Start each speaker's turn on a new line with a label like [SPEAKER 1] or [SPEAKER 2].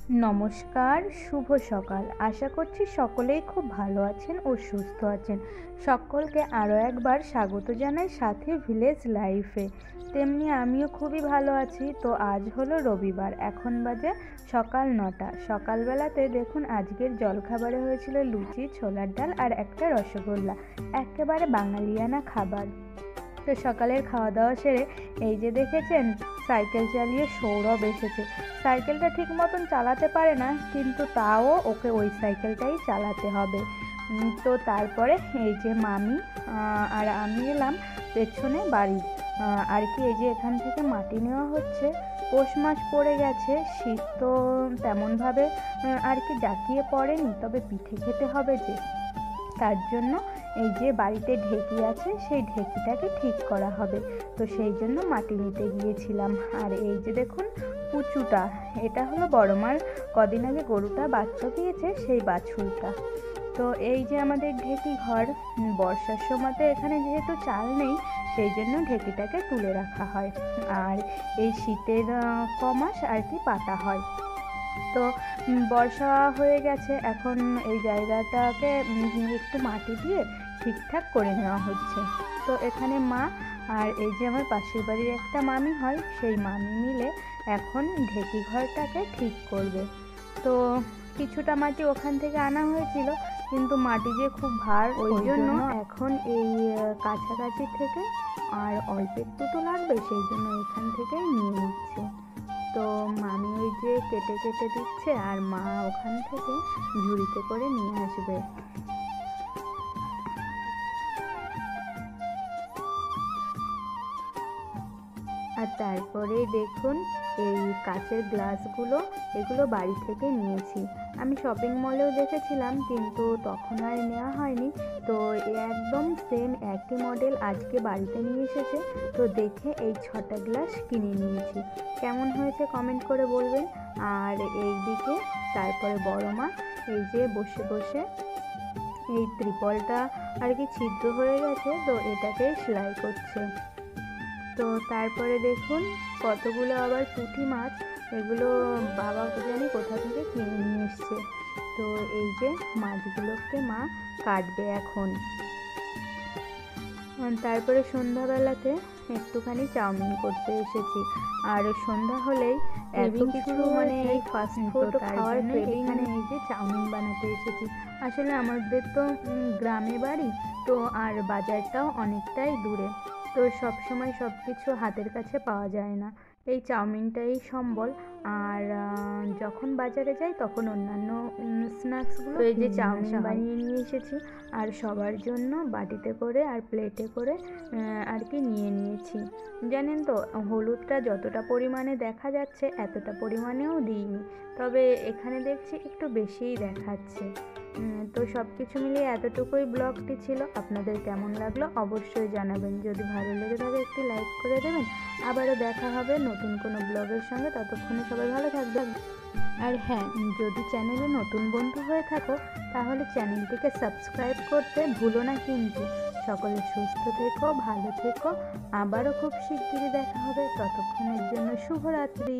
[SPEAKER 1] নমস্কার, শুভ সকাল। আশা করছি সকলেই খুব ভালো আছেন ও সুস্থ আছেন। সকলকে আরও একবার স্বাগত জানাই সাথী ভিলেজ লাইফে। তেমনি আমিও খুবই ভালো আছি। তো আজ হলো রবিবার, এখন বাজে সকাল 9টা। সকালবেলাতে দেখুন আজকের জলখাবারে হয়েছিল লুচি, ছোলার ডাল আর একটা রসগোল্লা, একেবারে বাঙালিয়ানা খাবার। তো সকালের খাওয়া দাওয়া সেরে এই যে দেখেছেন সাইকেল চালিয়ে সৌরভ এসেছে। সাইকেলটা ঠিক মতন চালাতে পারে না, কিন্তু তাও ওকে ওই সাইকেলটাই চালাতে হবে। তো তারপরে এই যে মামি আর আমি এলাম পেছনে বাড়ি আর কি। এই যে এখান থেকে মাটি নেওয়া হচ্ছে। পৌষ মাস পড়ে গেছে, শীত তো তেমনভাবে আর কি জাঁকিয়ে পড়েনি, তবে পিঠে খেতে হবে যে, তার জন্য এই যে বাড়িতে ঢেকি আছে সেই ঢেকিটাকে ঠিক করা হবে। তো সেই জন্য মাটি নিতে গিয়েছিলাম। আর এই যে দেখুন পুচুটা, এটা হলো বড় মার কদিন আগে গরুটা বাচ্চা দিয়েছে সেই বাছুরটা। তো এই যে আমাদের ঢেকি ঘর, বর্ষার সময়তে এখানে যেহেতু চাল নেই সেই জন্য ঢেকিটাকে তুলে রাখা হয়, আর এই শীতের কমাস আর কি পাতা হয়। তো বর্ষা হয়ে গেছে, এখন এই জায়গাটাকে একটু মাটি দিয়ে ঠিকঠাক করে নেওয়া হচ্ছে। তো এখানে মা আর এই যে আমার পাশের বাড়ির একটা মামি হয়, সেই মামি মিলে এখন ঢেকি ঘরটাকে ঠিক করবে। তো কিছুটা মাটি ওখান থেকে আনা হয়েছিল, কিন্তু মাটি যে খুব ভার, ওই জন্য এখন এই কাছাকাছি থেকে আর অল্প একটু তো লাগবে, সেই জন্য এখান থেকেই নিয়ে নিচ্ছে। তো মামি ওই যে কেটে কেটে দিচ্ছে আর মা ওখান থেকে ঝুড়িতে করে নিয়ে আসবে। আর তারপরে দেখুন এই কাচের গ্লাসগুলো, এগুলো বাড়ি থেকে নিয়েছি। আমি শপিং মলেও দেখেছিলাম, কিন্তু তখন আর নেওয়া হয়নি। তো একদম সেম একই মডেল আজকে বাড়িতে নিয়ে এসেছে। তো দেখে এই 6টা গ্লাস কিনে নিয়েছি। কেমন হয়েছে কমেন্ট করে বলবেন। আর এই দিকে তারপরে বড় মা এই যে বসে বসে এই ত্রিপলটা আর কি ছিদ্র হয়ে গেছে, তো এটাকে সেলাই করছে। তো তারপরে দেখুন কতগুলো আবার পুঁটি মাছ, এগুলো বাবা জানি কোথা থেকে কিনে নিয়ে এসছে। তো এই যে মাছগুলোকে মা কাটবে এখন। তারপরে সন্ধ্যাবেলাতে একটুখানি চাউমিন করতে এসেছি। আর সন্ধ্যা হলেই এত কিছু মানে এই ফাস্ট ফুড খাওয়ার এখানে এই যে চাউমিন বানাতে এসেছি। আসলে আমাদের তো গ্রামে বাড়ি, তো আর বাজারটাও অনেকটাই দূরে, তো সব সময় সব কিছু হাতের কাছে পাওয়া যায় না। এই চাউমিনটাই সম্বল। আর যখন বাজারে যাই তখন অন্যান্য স্ন্যাক্সগুলো, এই যে চাউমিন বানিয়ে নিয়ে এসেছি আর সবার জন্য বাটিতে করে আর প্লেটে করে আর কি নিয়ে নিয়েছি। জানেন তো হলুদটা যতটা পরিমাণে দেখা যাচ্ছে এতটা পরিমাণেও দিইনি, তবে এখানে দেখছি একটু বেশিই দেখাচ্ছে। তো সব কিছু মিলিয়ে এতটুকুই ব্লগটি ছিল। আপনাদের কেমন লাগলো অবশ্যই জানাবেন। যদি ভালো লেগে থাকে একটি লাইক করে দেবেন। আবারও দেখা হবে নতুন কোনো ব্লগের সঙ্গে, ততক্ষণে সবাই ভালো থাকবেন। আর হ্যাঁ, যদি চ্যানেলে নতুন বন্ধু হয়ে থাকো তাহলে চ্যানেলটিকে সাবস্ক্রাইব করতে ভুলো না কিন্তু। সকলে সুস্থ থেকো, ভালো থেকো। আবারও খুব শিগগিরই দেখা হবে, ততক্ষণের জন্য শুভরাত্রি।